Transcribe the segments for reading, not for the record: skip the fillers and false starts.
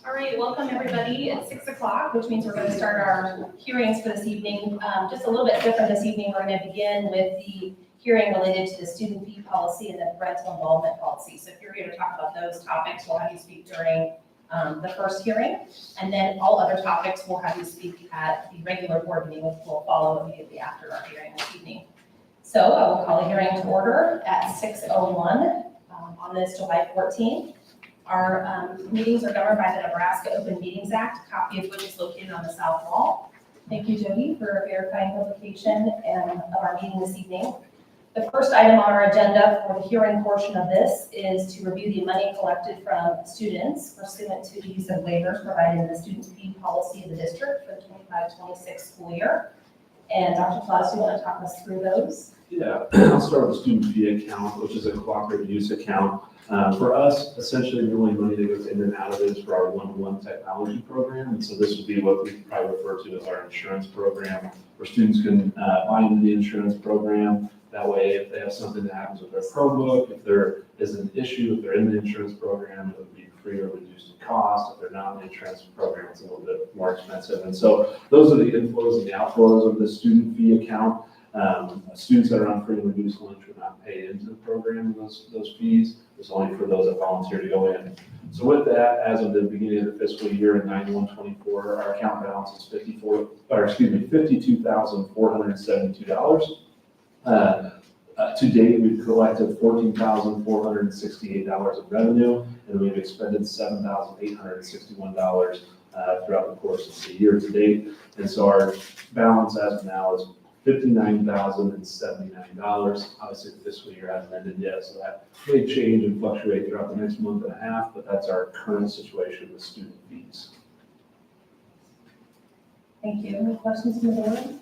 All right, welcome everybody. It's 6 o'clock, which means we're going to start our hearings for this evening. Just a little bit different this evening. We're going to begin with the hearing related to the student fee policy and the parental involvement policy. So if you're here to talk about those topics, we'll have you speak during the first hearing. And then all other topics, we'll have you speak at the regular board meeting, which will follow immediately after our hearing this evening. So I will call the hearing to order at 6:01 on this July 14th. Our meetings are governed by the Nebraska Open Meetings Act, a copy of which is located on the south wall. Thank you, Jody, for verifying publication of our meeting this evening. The first item on our agenda for the hearing portion of this is to review the money collected from students pursuant to the use of waivers provided in the student fee policy of the district for the 25-26 school year. And Dr. Claus, you want to talk us through those? Yeah, I'll start with the student fee account, which is a cooperative use account. For us, essentially, the only money that goes in and out of it is for our one-to-one technology program. And so this would be what we probably refer to as our insurance program, where students can buy into the insurance program. That way, if they have something that happens with their Chromebook, if there is an issue, if they're in the insurance program, it would be free or reduced in cost. If they're not in the insurance program, it's a little bit more expensive. And so those are the inflows and the outflows of the student fee account. Students that are on free and reduced lunch would not pay into the program those fees. It's only for those that volunteer to go in. So with that, as of the beginning of the fiscal year in 9/1/24, our account balance is $52,472. To date, we've collected $14,468 of revenue, and we've expended $7,861 throughout the course of the year to date. And so our balance as of now is $59,079. Obviously, the fiscal year hasn't ended yet, so that may change and fluctuate throughout the next month and a half, but that's our current situation with student fees. Thank you. Any questions from the board?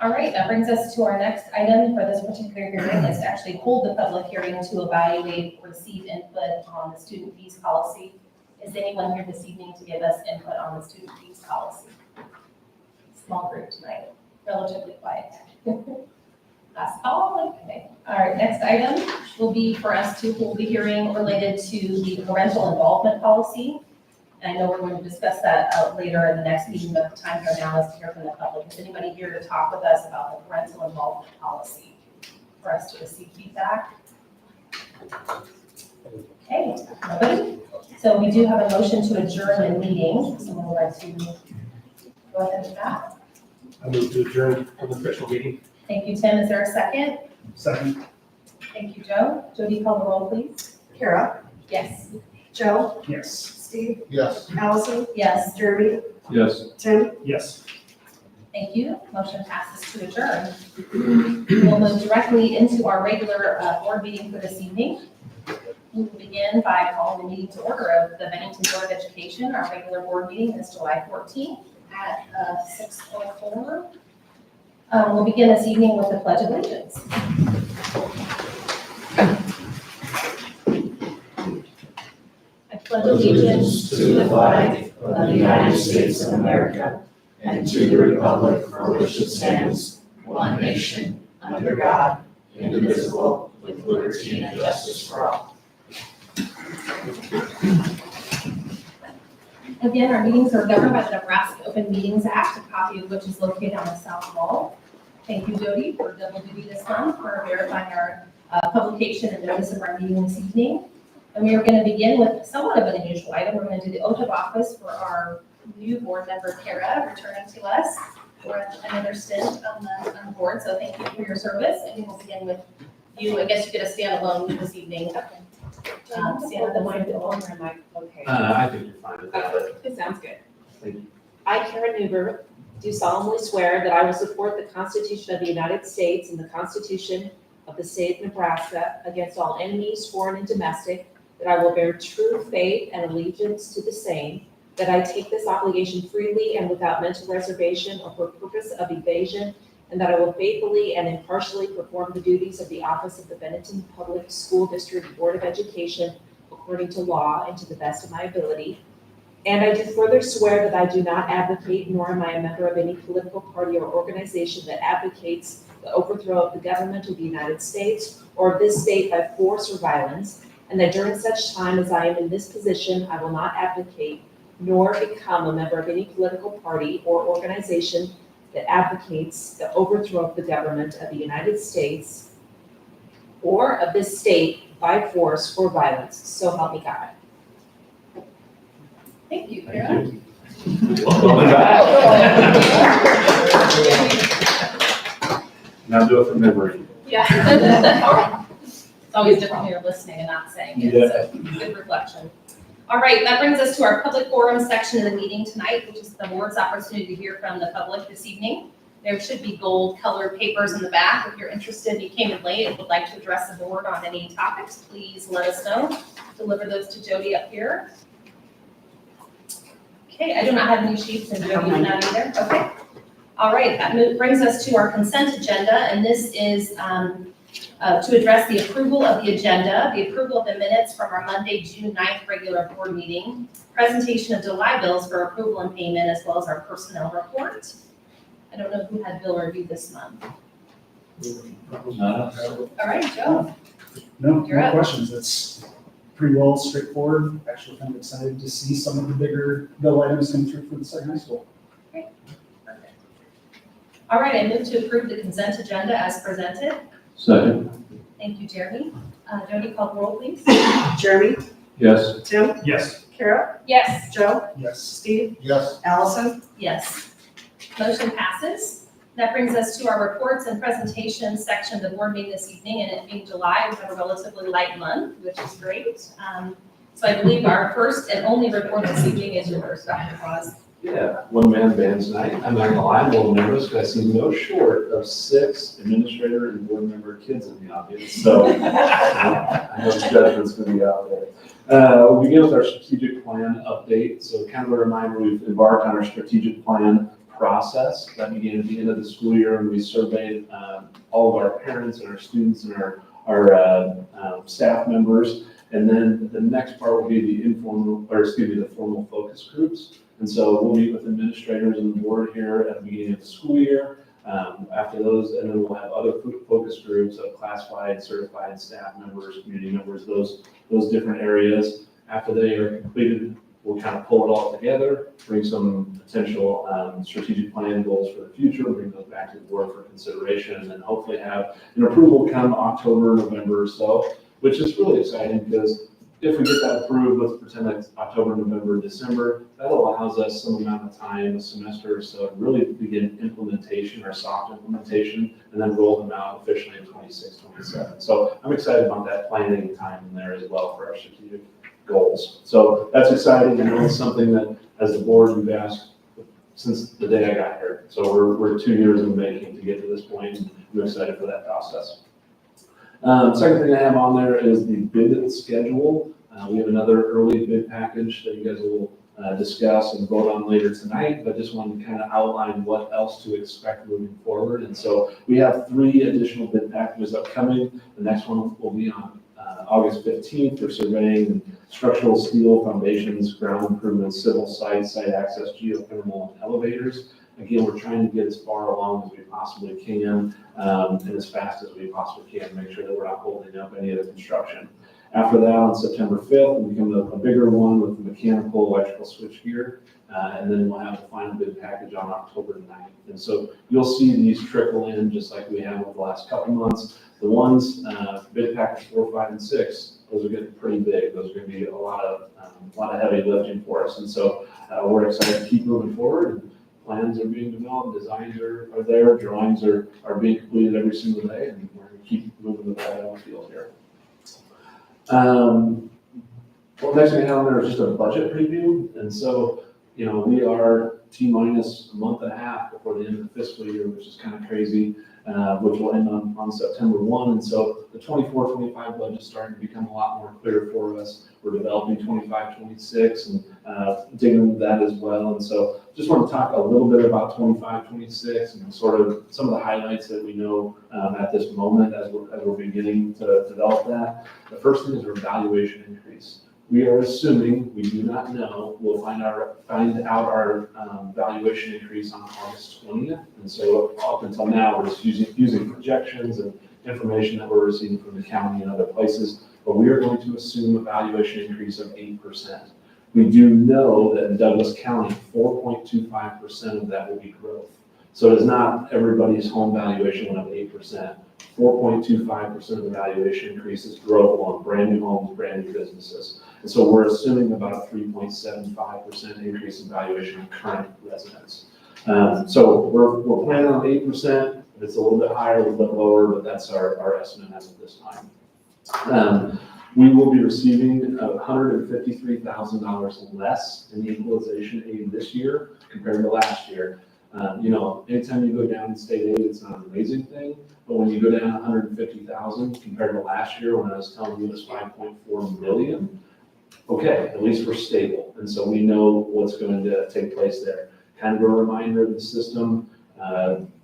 All right, that brings us to our next item for this particular hearing, is to actually hold the public hearing to evaluate or receive input on the student fees policy. Is anyone here this evening to give us input on the student fees policy? Small group tonight, relatively quiet. Last call, okay. All right, next item will be for us to hold the hearing related to the parental involvement policy. And I know we're going to discuss that later in the next meeting, but the time here now is to hear from the public. Is anybody here to talk with us about the parental involvement policy for us to receive feedback? Okay, nobody? So we do have a motion to adjourn the meeting. Someone would like to go ahead with that? I move to adjourn from the official meeting. Thank you, Tim. Is there a second? Second. Thank you, Joe. Jody, call the roll, please. Kara, Yes. Joe, Yes. Steve, Yes. Allison, Yes. Jeremy, Yes. Tim. Yes. Thank you. Motion passes to adjourn. We'll move directly into our regular board meeting for this evening. We will begin by calling the meeting to order of the Bennington Board of Education. Our regular board meeting is July 14th at 6:04. We'll begin this evening with the Pledge of Allegiance. I pledge allegiance to the flag of the United States of America and to the republic for which it stands, one nation, under God, indivisible, with liberty and justice for all. Again, our meetings are governed by the Nebraska Open Meetings Act, a copy of which is located on the south wall. Thank you, Jody, for double duty this month for verifying our publication and notice of our meeting this evening. And we are going to begin with somewhat of an unusual item. We're going to do the oath of office for our new board member, Kara, returning to us for another stint on the board. So thank you for your service. And we'll begin with you. I guess you get to stand alone this evening. Stand on the microphone. Okay. I think you're fine with that, but It sounds good. thank you. I, Karen Newberg, do solemnly swear that I will support the Constitution of the United States and the Constitution of the State of Nebraska against all enemies, foreign and domestic, that I will bear true faith and allegiance to the same, that I take this obligation freely and without mental reservation or for purpose of evasion, and that I will faithfully and impartially perform the duties of the office of the Benetton Public School District Board of Education according to law and to the best of my ability. And I do further swear that I do not advocate, nor am I a member of any political party or organization that advocates the overthrow of the government of the United States or of this state by force or violence, and that during such time as I am in this position, I will not advocate nor become a member of any political party or organization that advocates the overthrow of the government of the United States or of this state by force or violence. So help me God. Thank you, Kara. Thank you. Welcome back. Now do it from memory. Yeah. It's always different when you're listening and not saying it, so good reflection. All right, that brings us to our public forum section of the meeting tonight, which is the board's opportunity to hear from the public this evening. There should be gold colored papers in the back. If you're interested, you came in late and would like to address the board on any topics, please let us know. Deliver those to Jody up here. Okay, I do not have any sheets and Jody does not either. Okay. All right, that brings us to our consent agenda, and this is to address the approval of the agenda, the approval of the minutes from our Monday, June 9th regular board meeting, presentation of July bills for approval and payment, as well as our personnel report. I don't know who had bill review this month. All right, Joe. No, You're no up. questions. It's pretty well straightforward. Actually, kind of excited to see some of the bigger bill items come through for the second high school. All right, I move to approve the consent agenda as presented. Second. Thank you, Jeremy. Jody, call the roll, please. Jeremy, Yes. Tim, Yes. Kara, Yes. Joe, Yes. Steve, Yes. Allison. Yes. Motion passes. That brings us to our reports and presentations section of the board meeting this evening, and it being July, we have a relatively light month, which is great. So I believe our first and only report this evening is yours, Dr. Claus. Yeah, one-man band tonight. I'm not gonna lie, I'm a little nervous because I see no short of 6 administrator and board member kids in the audience. So I know judgment's gonna be out there. We'll begin with our strategic plan update. So kind of a reminder, we've embarked on our strategic plan process that began at the end of the school year, and we surveyed all of our parents and our students and our staff members. And then the next part will be the the formal focus groups. And so we'll meet with administrators and the board here at the beginning of the school year. After those, and then we'll have other focus groups of classified, certified staff members, community members, those different areas. After they are completed, we'll kind of pull it all together, bring some potential strategic plan goals for the future, bring those back to the board for consideration, and then hopefully have an approval come October, November or so, which is really exciting because if we get that approved, let's pretend it's October, November, December, that allows us some amount of time, a semester or so, to really begin implementation or soft implementation, and then roll them out officially in 26, 27. So I'm excited about that planning time in there as well for our strategic goals. So that's exciting, and it's something that, as the board, we've asked since the day I got here. So we're 2 years in the making to get to this point, and I'm excited for that process. Second thing I have on there is the bid schedule. We have another early bid package that you guys will discuss and vote on later tonight, but just wanted to kind of outline what else to expect moving forward. And so we have 3 additional bid packages upcoming. The next one will be on August 15th for surveying and structural steel foundations, ground improvements, civil sites, site access, geothermal, and elevators. Again, we're trying to get as far along as we possibly can and as fast as we possibly can to make sure that we're not holding up any of the construction. After that, on September 5th, we become a bigger one with the mechanical, electrical switchgear. And then we'll have the final bid package on October 9th. And so you'll see these trickle in just like we have over the last couple months. The ones, bid package 4, 5, and 6, those are getting pretty big. Those are going to be a lot of heavy lifting for us. And so we're excited to keep moving forward. And plans are being developed, designs are there, drawings are being completed every single day, and we're going to keep moving the ball on the field here. Well, next thing I have on there is just a budget preview. And so, we are T-minus a month and a half before the end of the fiscal year, which is kind of crazy, which will end on September 1. And so the 24-25 budget is starting to become a lot more clear for us. We're developing 25-26 and digging into that as well. And so just want to talk a little bit about 25-26 and sort of some of the highlights that we know at this moment as we're beginning to develop that. The first thing is our valuation increase. We are assuming, we do not know, we'll find out our valuation increase on August 20th. And so up until now, we're just using projections and information that we're receiving from the county and other places, but we are going to assume a valuation increase of 8%. We do know that in Douglas County, 4.25% of that will be growth. So it is not everybody's home valuation went up 8%. 4.25% of the valuation increase is growth on brand new homes, brand new businesses. And so we're assuming about a 3.75% increase in valuation of current residents. So we're planning on 8%. If it's a little bit higher, a little bit lower, but that's our estimate as of this time. We will be receiving $153,000 less in equalization aid this year compared to last year. Anytime you go down in state aid, it's not an amazing thing, but when you go down 150,000 compared to last year when I was telling you it was 5.4 million, okay, at least we're stable. And so we know what's going to take place there. Kind of a reminder of the system,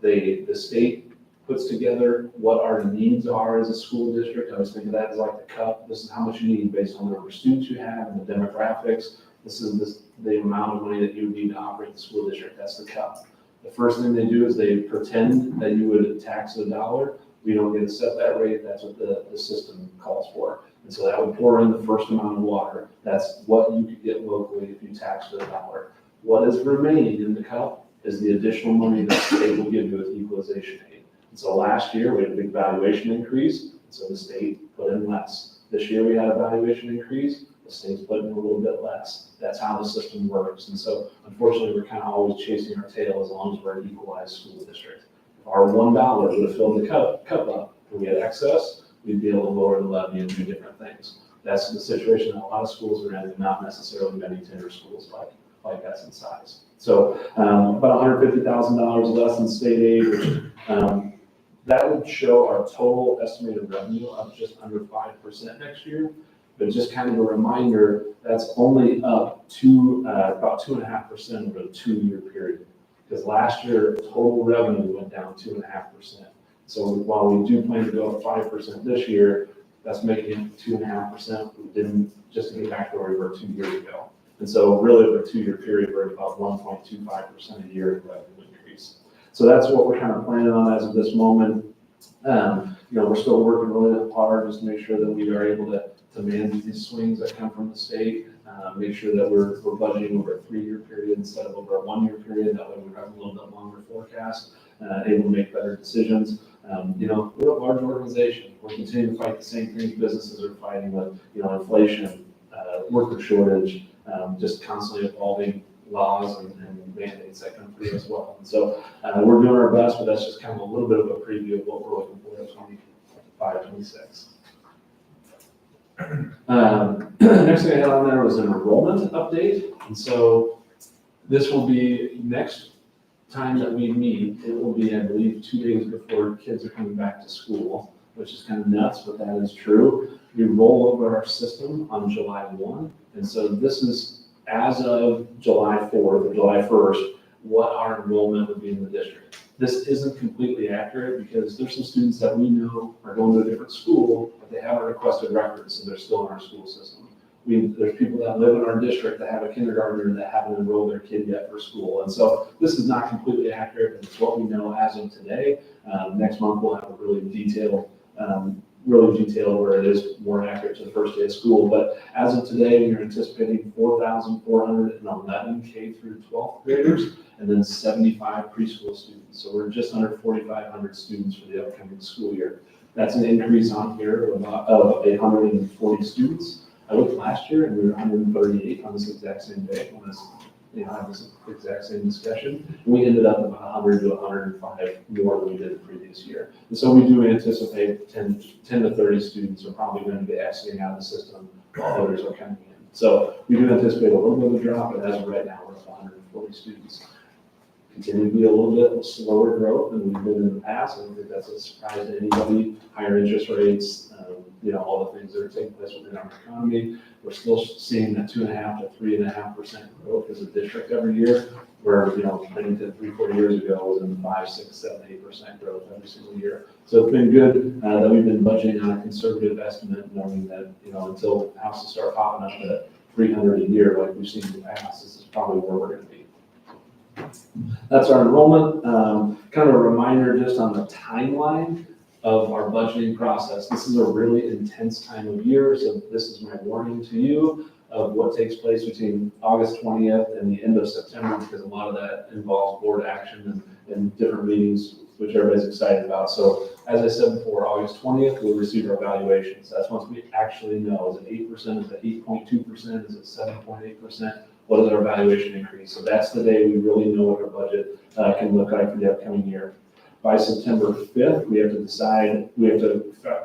the state puts together what our needs are as a school district. I always think of that as like the cup. This is how much you need based on the number of students you have and the demographics. This is the amount of money that you would need to operate the school district. That's the cup. The first thing they do is they pretend that you would tax $1. We don't get to set that rate. That's what the system calls for. And so that would pour in the first amount of water. That's what you could get locally if you taxed $1. What is remaining in the cup is the additional money that the state will give you with equalization aid. And so last year we had a big valuation increase, and so the state put in less. This year we had a valuation increase, the state's putting in a little bit less. That's how the system works. And so unfortunately we're kind of always chasing our tail as long as we're an equalized school district. If our $1 would have filled the cup up and we had excess, we'd be able to lower the levy and do different things. That's the situation that a lot of schools are in, and not necessarily many tender schools like us in size. So about $150,000 less in state aid, which that would show our total estimated revenue of just under 5% next year. But just kind of a reminder, that's only up to about 2.5% over a 2-year period. Because last year, total revenue went down 2.5%. So while we do plan to go up 5% this year, that's making it 2.5%. We didn't just get back to where we were 2 years ago. And so really over a 2-year period, we're at about 1.25% a year in revenue increase. So that's what we're kind of planning on as of this moment. We're still working really hard just to make sure that we are able to manage these swings that come from the state, make sure that we're budgeting over a 3-year period instead of over a 1-year period. That way we have a little bit longer forecast, able to make better decisions. We're a large organization. We're continuing to fight the same things businesses are fighting with, inflation, worker shortage, just constantly evolving laws and mandates that come through as well. And so we're doing our best, but that's just kind of a little bit of a preview of what we're looking for in 25, 26. Next thing I had on there was an enrollment update. And so this will be next time that we meet. It will be, I believe, 2 days before kids are coming back to school, which is kind of nuts, but that is true. We roll over our system on July 1. And so this is as of July 4th or July 1st, what our enrollment would be in the district. This isn't completely accurate because there's some students that we know are going to a different school, but they haven't requested records, so they're still in our school system. There's people that live in our district that have a kindergartner that haven't enrolled their kid yet for school. And so this is not completely accurate, but it's what we know as of today. Next month, we'll have a really detailed really detailed where it is more accurate to the first day of school. But as of today, we are anticipating 4,411 K through 12th graders and then 75 preschool students. So we're just under 4,500 students for the upcoming school year. That's an increase on here of 140 students. I looked last year and we were 138 on this exact same day when this, had this exact same discussion. We ended up about 100 to 105 more than we did the previous year. And so we do anticipate 10 to 30 students are probably going to be exiting out of the system while others are coming in. So we do anticipate a little bit of a drop, but as of right now, we're at 140 students. Continue to be a little bit slower growth than we've been in the past. I don't think that's a surprise to anybody. Higher interest rates, all the things that are taking place within our economy. We're still seeing that 2.5% to 3.5% growth as a district every year, where, Bennington 3-4 years ago was in 5, 6, 7, 8% growth every single year. So it's been good that we've been budgeting on a conservative estimate, knowing that, until houses start popping up at 300 a year like we've seen in the past, this is probably where we're going to be. That's our enrollment. Kind of a reminder just on the timeline of our budgeting process. This is a really intense time of year, so this is my warning to you of what takes place between August 20th and the end of September, because a lot of that involves board action and different meetings, which everybody's excited about. So as I said before, August 20th, we'll receive our evaluations. That's once we actually know, is it 8%, is it 8.2%, is it 7.8%? What is our valuation increase? So that's the day we really know what our budget can look like for the upcoming year. By September 5th, we have to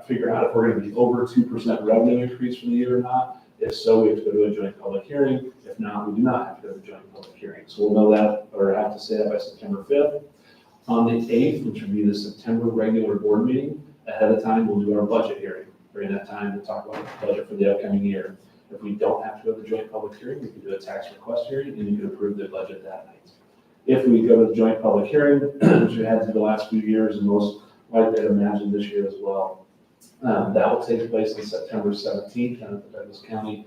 figure out if we're going to be over 2% revenue increase for the year or not. If so, we have to go to a joint public hearing. If not, we do not have to go to a joint public hearing. So we'll know that, or have to say that by September 5th. On the 8th, which would be the September regular board meeting, ahead of time, we'll do our budget hearing. During that time, we'll talk about the budget for the upcoming year. If we don't have to go to the joint public hearing, we can do a tax request hearing, and you can approve the budget that night. If we go to the joint public hearing, which we had to the last few years, and most likely I'd imagine this year as well, that will take place on September 17th at the Douglas County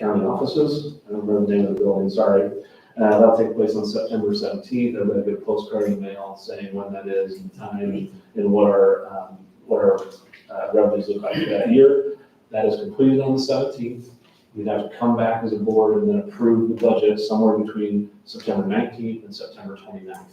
offices. I don't remember the name of the building, sorry. That'll take place on September 17th. Everybody will get a postcard in the mail saying when that is and time and what our revenues look like for that year. That is completed on the 17th. We'd have to come back as a board and then approve the budget somewhere between September 19th and September 29th.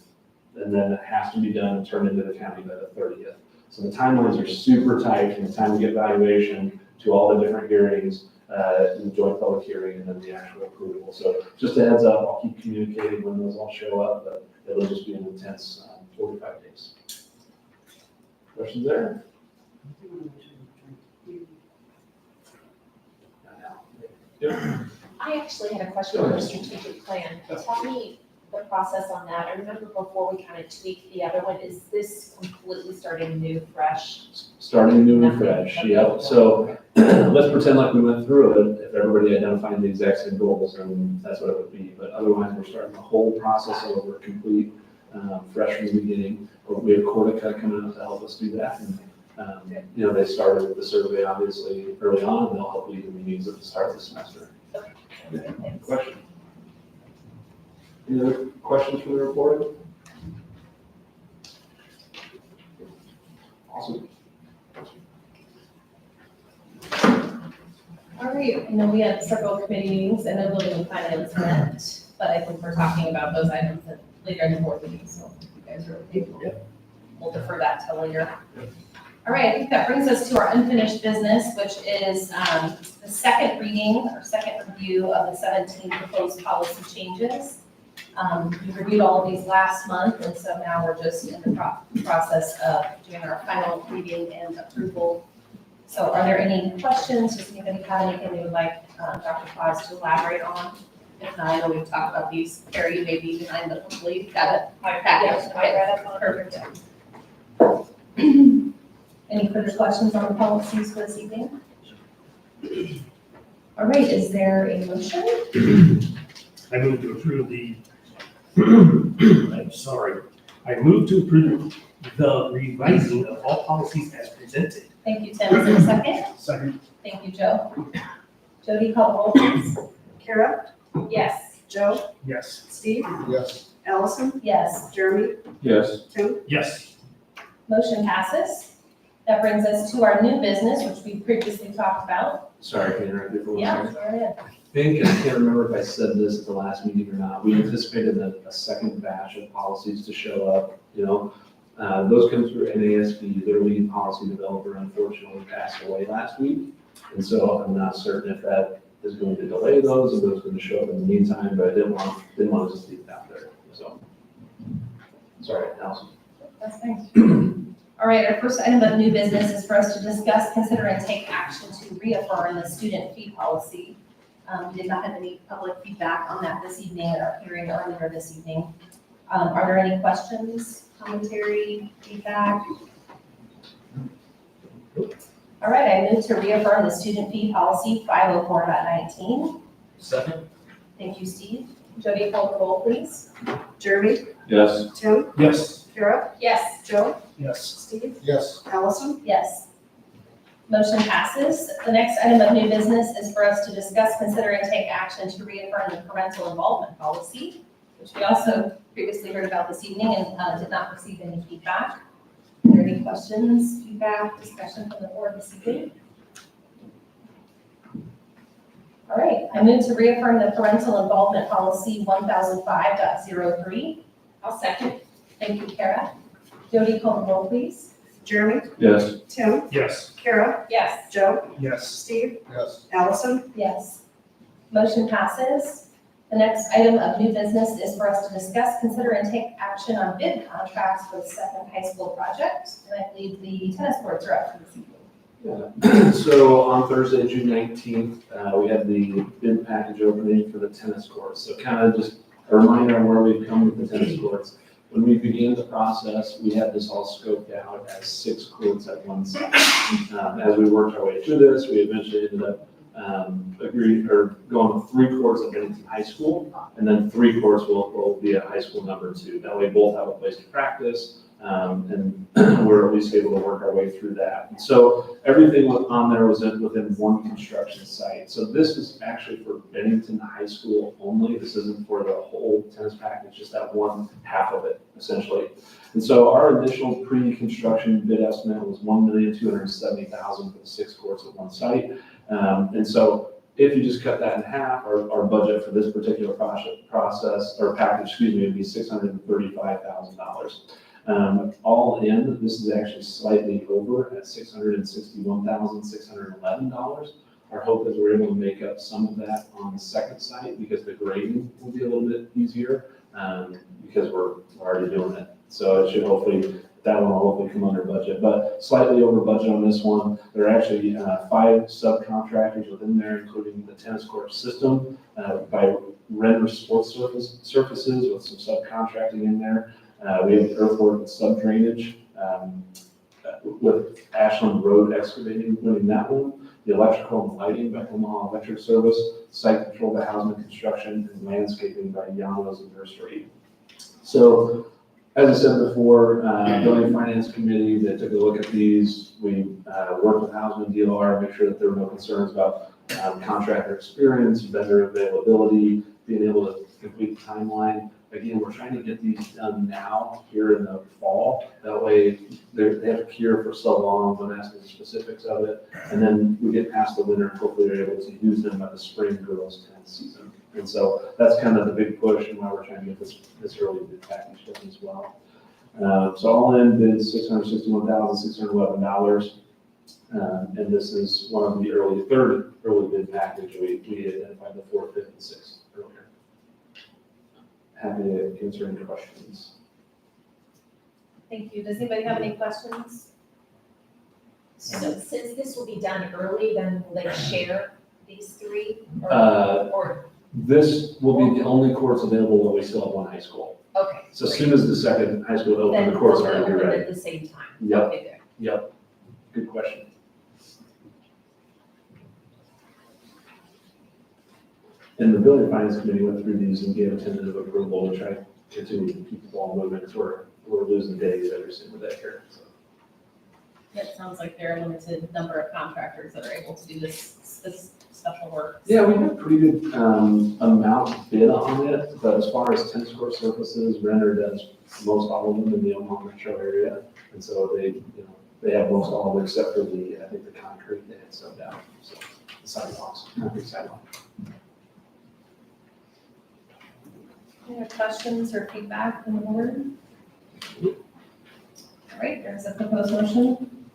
And then it has to be done and turned into the county by the 30th. So the timelines are super tight from the time we get valuation to all the different hearings, the joint public hearing, and then the actual approval. So just a heads up, I'll keep communicating when those all show up, but it'll just be an intense 45 days. Questions there? I actually had a question on the strategic plan. Tell me the process on that. I remember before we kind of tweaked the other one. Is this completely starting new, fresh? Starting new and fresh, yeah. So let's pretend like we went through it, if everybody identified the exact same goals, and that's what it would be. But otherwise, we're starting the whole process over, complete, fresh from the beginning. We have Cortica coming out to help us do that. And, they started with the survey, obviously, early on, and they'll help lead the meetings at the start of the semester. Question? Any other questions for the report? Awesome. All right, I know we have several committee meetings. I know building and finance met, but I think we're talking about those items later in the board meeting, so if you guys are okay, we'll defer that till later. All right, I think that brings us to our unfinished business, which is the second reading or second review of the 17 proposed policy changes. We reviewed all of these last month, and so now we're just in the process of doing our final reading and approval. So are there any questions? Does anybody have anything they would like Dr. Claus to elaborate on? If not, I know we've talked about these. Carrie, you may be behind, but hopefully you've got it. Yes, I read it. Perfect. Any further questions on the policies for this evening? All right, is there a motion? I move to approve I move to approve the revising of all policies as presented. Thank you, Tim. Is there a second? Second. Thank you, Joe. Jody, call the roll, please. Kara, Yes. Joe, Yes. Steve, Yes. Allison, Yes, Jeremy, Yes. Tim. Yes. motion passes. That brings us to our new business, which we previously talked about. Sorry, can I interrupt you for 1 second? Yeah, go ahead. I can't remember if I said this at the last meeting or not, we anticipated a second batch of policies to show up, those come through NASB, their lead policy developer unfortunately passed away last week. And so I'm not certain if that is going to delay those, or those going to show up in the meantime, but I didn't want to just leave it out there, so. Sorry, Allison. That's fine. All right, our first item of new business is for us to discuss, consider, and take action to reaffirm the student fee policy. We did not have any public feedback on that this evening at our hearing earlier this evening. Are there any questions, commentary, feedback? All right, I move to reaffirm the student fee policy 504.19. Second? Thank you, Steve. Jody, call the roll, please. Jeremy, Yes. Tim, Yes. Kara, Yes. Joe, Yes. Steve, Yes. Allison, Yes. Motion passes. The next item of new business is for us to discuss, consider, and take action to reaffirm the parental involvement policy, which we also previously heard about this evening and did not receive any feedback. Are there any questions, feedback, discussion from the board this evening? All right, I move to reaffirm the parental involvement policy 1005.03. I'll second. Thank you, Kara. Jody, call the roll, please. Jeremy, Yes. Tim, Yes. Kara, Yes. Joe, Yes. Steve, Yes. Allison, Yes. Motion passes. The next item of new business is for us to discuss, consider, and take action on bid contracts for the second high school project. And I believe the tennis courts are up for this evening. Yeah. So on Thursday, June 19th, we had the bid package opening for the tennis courts. So kind of just a reminder on where we've come with the tennis courts. When we began the process, we had this all scoped out as 6 courts at one site. As we worked our way through this, we eventually ended up going with 3 courts at Bennington High School, and then 3 courts will be at high school number 2. That way both have a place to practice, and we're at least able to work our way through that. And so everything on there was within one construction site. So this is actually for Bennington High School only. This isn't for the whole tennis package, just that one half of it, essentially. And so our initial pre-construction bid estimate was $1,270,000 for the 6 courts at one site. And so if you just cut that in half, our budget for this particular process or package, would be $635,000. All in, this is actually slightly over at $661,611. Our hope is we're able to make up some of that on the second site because the grading will be a little bit easier because we're already doing it. So it should that one will hopefully come under budget, but slightly over budget on this one. There are actually 5 subcontractors within there, including the tennis court system by Renner Sports Surfaces with some subcontracting in there. We have earthwork and sub-drainage with Ashland Road Excavating, winning that one. The electrical and lighting by Omaha Electric Service, site control by Housing Construction, and landscaping by Yano's Nursery. So, as I said before, Building Finance Committee, they took a look at these. We worked with Housing and DLR, make sure that there were no concerns about contractor experience, vendor availability, being able to complete the timeline. Again, we're trying to get these done now, here in the fall. That way, they have to cure for so long, don't ask me the specifics of it. And then we get past the winter, and hopefully they're able to use them by the spring girls' tennis season. And so that's kind of the big push and why we're trying to get this early bid package done as well. So all in bid $661,611. And this is one of the third early bid package. We identified the 4th, 5th, and 6th earlier. Happy to answer any questions. Thank you. Does anybody have any questions? So since this will be done early, then will they share these 3? Or This will be the only courts available when we still have one high school. okay. So as soon as the second high school opens, Then the courts they'll are be going to be open ready. at the same time? Yep. Okay, good. Yep. Good question. And the Building Finance Committee went through these and gave a tentative approval to try to continue to keep the ball moving because we're losing days every single day here. So. It sounds like there are a limited number of contractors that are able to do this special work. Yeah, we have a pretty good amount bid on it, but as far as tennis court surfaces, Renner does most all of them in the Omaha metro area. And so they they have most all except for I think the concrete they had subbed out, so the sidewalks, concrete sidewalk. Any other questions or feedback from the board? All right, there's a proposed motion.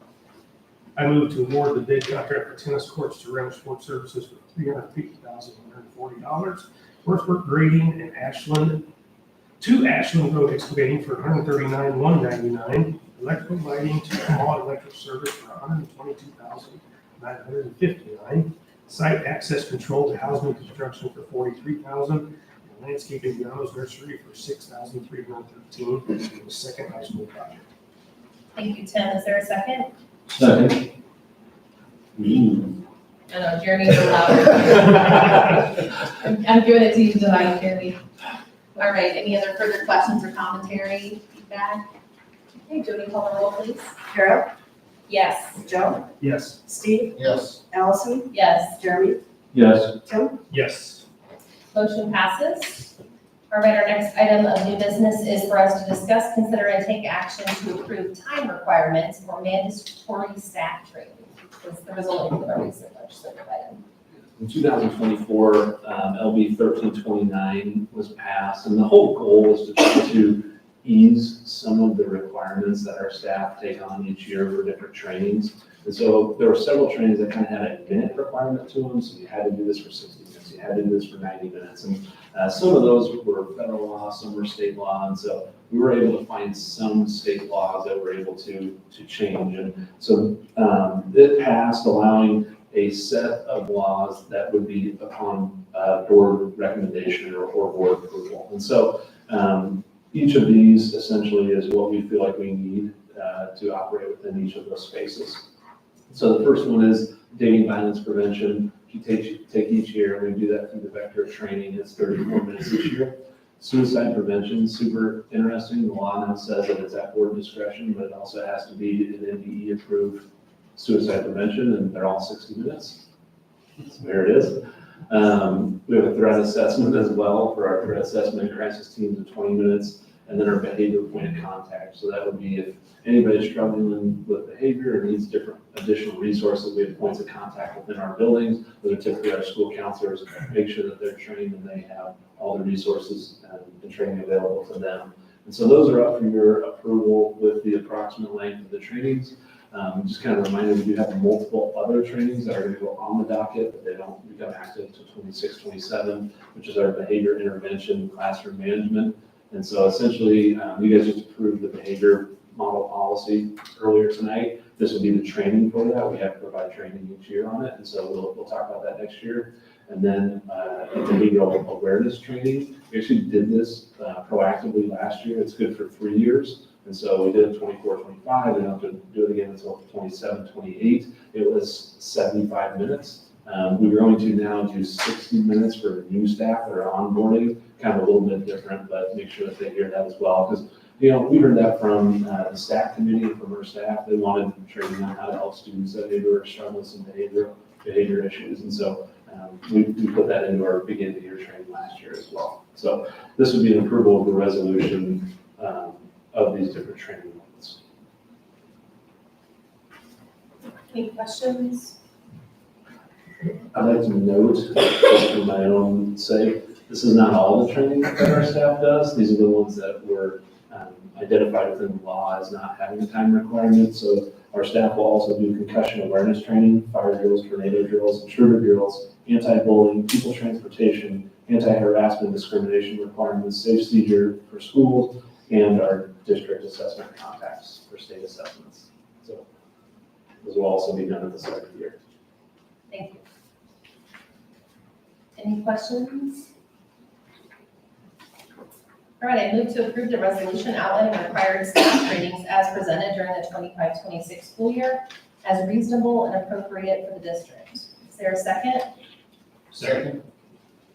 I move to award the bid contract for tennis courts to Renner Sports Services for $350,140. Earthwork grading and Ashland Road excavating for $139,199. Electrical lighting to all electric service for $122,959. Site access control to housing construction for $43,000. And landscaping grounds nursery for $6,313. The second high school project. Thank you, Tim. Is there a second? Second. I know, Jeremy's allowed. I'm giving it to you tonight, Jeremy. All right, any other further questions or commentary, feedback? Okay, Jody, call the roll, please. Carol, Yes. Joe, Yes. Steve, Yes. Allison, Yes. Jeremy, Yes. Tim. Yes. Motion passes. All right, our next item of new business is for us to discuss, consider, and take action to approve time requirements for mandatory staff training. Because there was only a recent legislative item. In 2024, LB 1329 was passed, and the whole goal was to try to ease some of the requirements that our staff take on each year for different trainings. And so there were several trainings that kind of had a minute requirement to them, so you had to do this for 60 minutes, you had to do this for 90 minutes. And some of those were federal law, some were state law, and so we were able to find some state laws that were able to change. And so it passed, allowing a set of laws that would be upon board recommendation or board approval. And so each of these essentially is what we feel like we need to operate within each of those spaces. So the first one is dating violence prevention. You take each year, and we do that through the vector of training. It's 34 minutes each year. Suicide prevention, super interesting. The law now says that it's at board discretion, but it also has to be an NDE approved suicide prevention, and they're all 60 minutes. So there it is. We have a threat assessment as well for our threat assessment and crisis teams of 20 minutes, and then our behavior point of contact. So that would be if anybody's struggling with behavior or needs different additional resources, we have points of contact within our buildings. Those are typically our school counselors, make sure that they're trained and they have all the resources and training available to them. And so those are up for your approval with the approximate length of the trainings. Just kind of a reminder, we do have multiple other trainings that are going to go on the docket, but they don't become active until 26, 27, which is our behavior intervention, classroom management. And so essentially, you guys just approved the behavior model policy earlier tonight. This will be the training for that. We have to provide training each year on it. And so we'll talk about that next year. And then behavioral awareness training. We actually did this proactively last year. It's good for 3 years. And so we did it 24, 25. We don't have to do it again until 27, 28. It was 75 minutes. We're going to now do 60 minutes for new staff that are onboarding, kind of a little bit different, but make sure that they hear that as well. Because, you know, we heard that from the staff committee and from our staff. They wanted training on how to help students that maybe were struggling with some behavior issues. And so we put that into our beginning of the year training last year as well. So this would be an approval of the resolution of these different training modes. Any questions? I'd like to note, just for my own sake, this is not all the training that our staff does. These are the ones that were identified within the law as not having a time requirement. So our staff will also do concussion awareness training, fire drills, tornado drills, intruder drills, anti-bullying, people transportation, anti-harassment discrimination requirements, safe seizure for schools, and our district assessment contacts for state assessments. So those will also be done at the start of the year. Thank you. Any questions? All right, I move to approve the resolution outlining required staff trainings as presented during the 25-26 school year as reasonable and appropriate for the district. Is there a second? Second.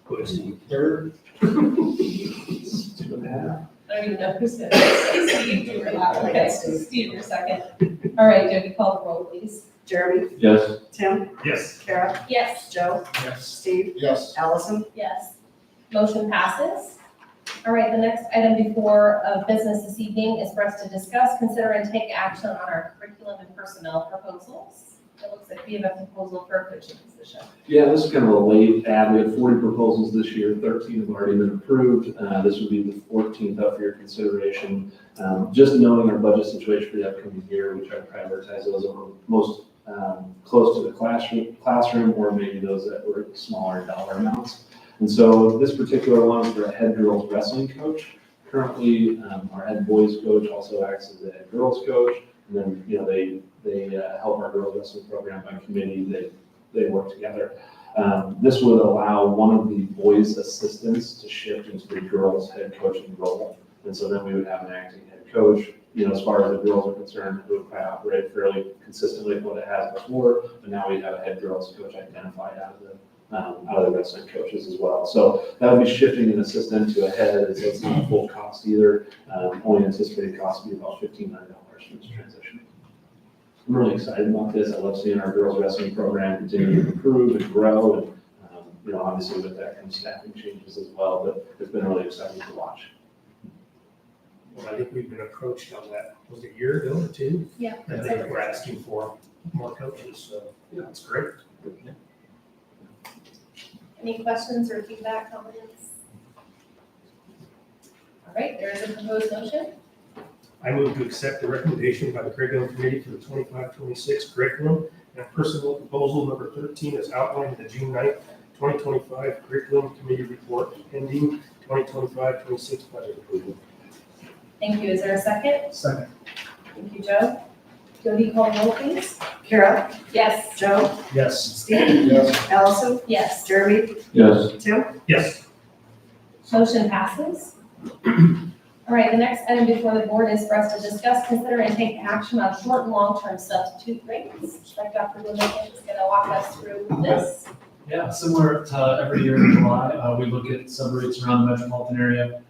Question. Third. 2.5. I don't even know who said it. Steve, you were loud. Okay, so Steve, you're second. All right, Jody, call the roll, please. Jeremy, Yes. Tim, Yes. Carol, Yes. Joe, Yes. Steve, Yes. Allison, Yes. Motion passes. All right, the next item before business this evening is for us to discuss, consider, and take action on our curriculum and personnel proposals. It looks like we have a proposal for a coaching position. Yeah, this is kind of a late add. We had 40 proposals this year, 13 have already been approved. This would be the 14th up for your consideration. Just knowing our budget situation for the upcoming year, we try to prioritize those over most close to the classroom or maybe those that were smaller dollar amounts. And so this particular one is for a head girls wrestling coach. Currently, our head boys coach also acts as a head girls coach. And then, they help our girls wrestling program by committee. They work together. This would allow one of the boys' assistants to shift into the girls' head coaching role. And so then we would have an acting head coach. As far as the girls are concerned, it would probably operate fairly consistently with what it has before. But now we have a head girls coach identified out of the wrestling coaches as well. So that would be shifting an assistant to a head. So it's not a full cost either. Only anticipated cost would be about $1,500 for this transition. I'm really excited about this. I love seeing our girls wrestling program continue to improve and grow. And, obviously with that comes staffing changes as well, but it's been really exciting to watch. Well, I think we've been approached on that, was it a year ago or two? Yeah. I think we're asking for more coaches, so that's great. Any questions or feedback, comments? All right, there is a proposed motion. I move to accept the recommendation by the curriculum committee for the 25-26 curriculum and personnel proposal number 13 as outlined in the June 9th, 2025 curriculum committee report pending 2025-26 budget approval. Thank you. Is there a second? Second. Thank you, Joe. Jody, call the roll, please. Kara, Yes. Joe, Yes. Steve, Yes. Allison, Yes. Jeremy, Yes. Tim. Yes. Motion passes. All right, the next item before the board is for us to discuss, consider, and take action on short and long-term substitute rates. Like Dr. Woodland is going to walk us through this. Yeah, similar to every year in July, we look at sub rates around the metropolitan area,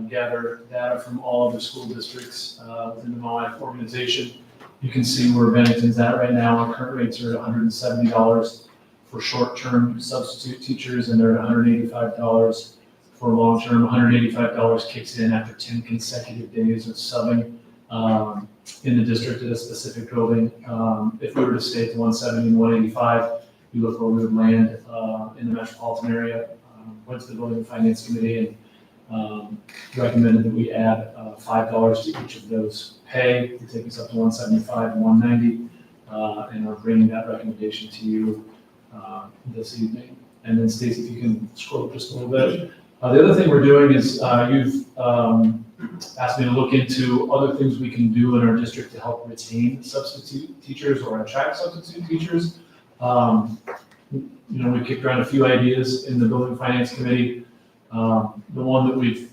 gather data from all other school districts within the MOAC organization. You can see where Bennington's at right now. Our current rates are at $170 for short-term substitute teachers, and they're at $185 for long-term. $185 kicks in after 10 consecutive days of subbing in the district at a specific building. If we were to stay at 170 and 185, you look where we would land in the metropolitan area. Went to the Building and Finance Committee and recommended that we add $5 to each of those pay to take us up to 175 and 190. And we're bringing that recommendation to you this evening. And then Stacey, if you can scroll up just a little bit. The other thing we're doing is you've asked me to look into other things we can do in our district to help retain substitute teachers or attract substitute teachers. We kicked around a few ideas in the Building Finance Committee. The one that we've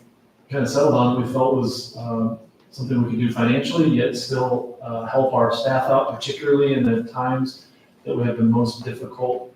kind of settled on, we felt was something we could do financially, yet still help our staff out, particularly in the times that we have the most difficult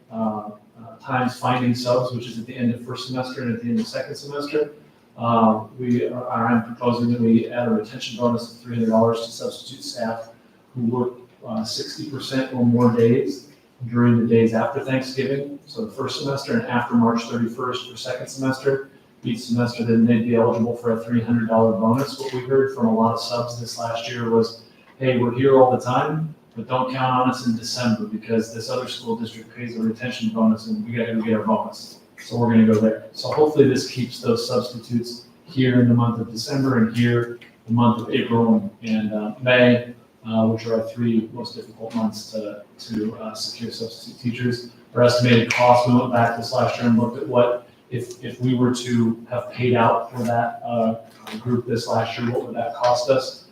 times finding subs, which is at the end of first semester and at the end of second semester. I'm proposing that we add a retention bonus of $300 to substitute staff who work 60% or more days during the days after Thanksgiving. So the first semester and after March 31st for second semester. Each semester, then they'd be eligible for a $300 bonus. What we heard from a lot of subs this last year was, hey, we're here all the time, but don't count on us in December because this other school district pays a retention bonus and we got to go get our bonus. So we're going to go there. So hopefully this keeps those substitutes here in the month of December and here the month of April and May, which are our three most difficult months to secure substitute teachers. Our estimated cost, we went back this last year and looked at what, if we were to have paid out for that group this last year, what would that cost us?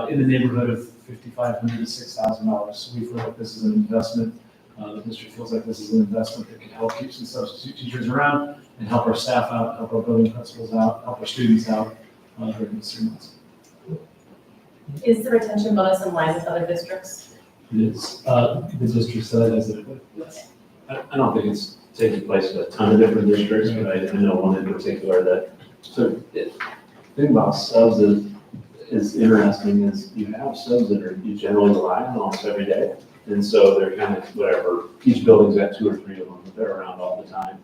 In the neighborhood of $5,500 to $6,000. So we feel like this is an investment. The district feels like this is an investment that can help keep some substitute teachers around and help our staff out, help our building principals out, help our students out during these 3 months. Is the retention bonus in line with other districts? It is the district side as it is. I don't think it's taking place in a ton of different districts, but I know one in particular that, the thing about subs is interesting is you have subs that you generally rely on almost every day. And so they're kind of whatever, each building's got 2 or 3 of them, but they're around all the time.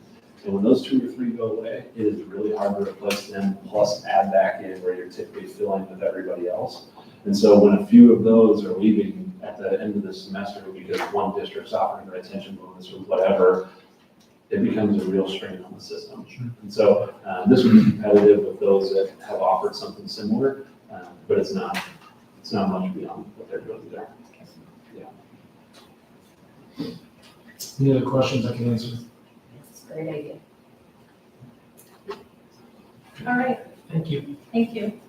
And when those 2 or 3 go away, it is really hard to replace them, plus add back in where you're typically filling with everybody else. And so when a few of those are leaving at the end of the semester because one district's offering a retention bonus or whatever, it becomes a real strain on the system. And so this would be competitive with those that have offered something similar, but it's not much beyond what they're doing there. Any other questions I can answer? It's a great idea. All right, Thank you. thank you.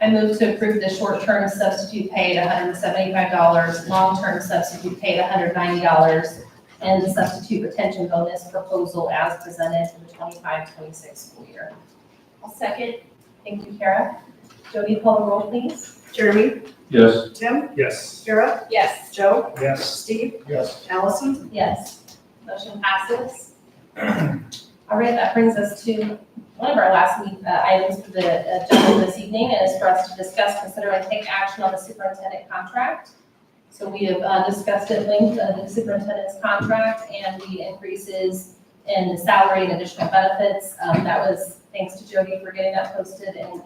I move to approve the short-term substitute pay at $175, long-term substitute pay at $190, and the substitute retention bonus proposal as presented for the 25-26 school year. I'll second. Thank you, Kara. Jody, call the roll, please. Jeremy, Yes. Tim, Yes. Kara, Yes. Joe, Yes. Steve, Yes. Allison. Yes. Motion passes. All right, that brings us to one of our last week items for the agenda this evening, and is for us to discuss, consider, and take action on the superintendent contract. So we have discussed at length the superintendent's contract and the increases in the salary and additional benefits. That was thanks to Jody for getting that posted and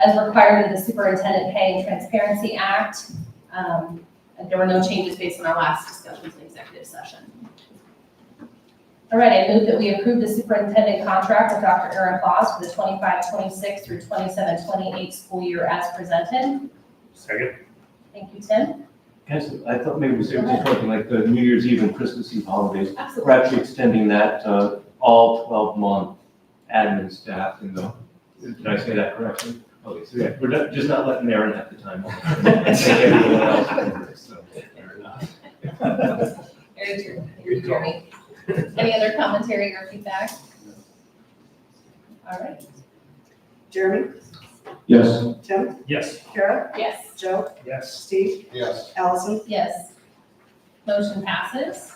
as required in the Superintendent Pay and Transparency Act. And there were no changes based on our last discussions in executive session. All right, I move that we approve the superintendent contract with Dr. Aaron Claus for the 25-26 through 27-28 school year as presented. Second. Thank you, Tim. Yes, I thought maybe we said just something like the New Year's Eve and Christmas Eve holidays. Absolutely. We're actually extending that to all 12-month admin staff in the, did I say that correctly? Okay, so yeah, we're just not letting Aaron have the time off. Take everyone else over, so, fair enough. Very true. Very true, Jeremy. Any other commentary or feedback? All right. Jeremy, Yes. Tim, Yes. Kara, Yes. Joe, Yes. Steve, Yes. Allison. Yes. Motion passes.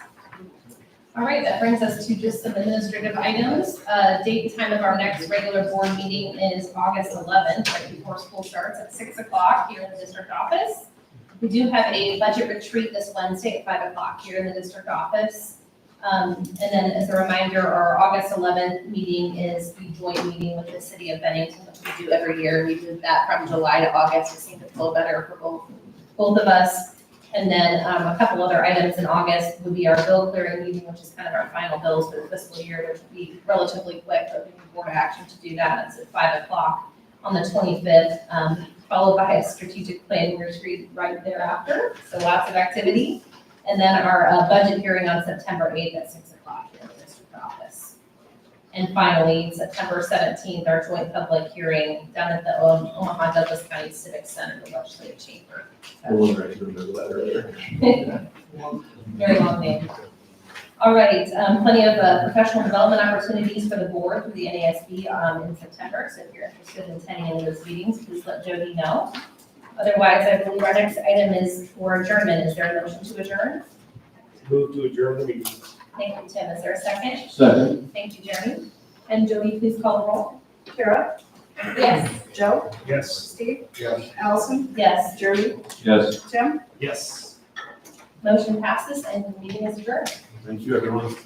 All right, that brings us to just some administrative items. Date and time of our next regular board meeting is August 11th, right before school starts at 6 o'clock here in the district office. We do have a budget retreat this Wednesday at 5 o'clock here in the district office. And then as a reminder, our August 11th meeting is the joint meeting with the city of Bennington, which we do every year. We did that from July to August. It seemed to flow better for both of us. And then a couple other items in August would be our bill clearing meeting, which is kind of our final bills for the fiscal year, which would be relatively quick, but we need board action to do that. It's at 5 o'clock on the 25th, followed by a strategic planning retreat right thereafter. So lots of activity. And then our budget hearing on September 8th at 6 o'clock here in the district office. And finally, September 17th, our joint public hearing down at the Omaha Douglas County Civic Center, the legislative chamber. I wasn't ready to remember that earlier. Very long name. All right, plenty of professional development opportunities for the board through the NASB in September. So if you're interested in attending any of those meetings, please let Jody know. Otherwise, I believe our next item is for adjournment. Is there a motion to adjourn? Move to adjourn the meeting. Thank you, Tim. Is there a second? Second. Thank you, Jeremy. And Jody, please call the roll. Kara, Yes. Joe, Yes. Steve, Yes. Allison, Yes. Jeremy, Yes. Tim. Yes. Motion passes and the meeting is adjourned. Thank you, everyone.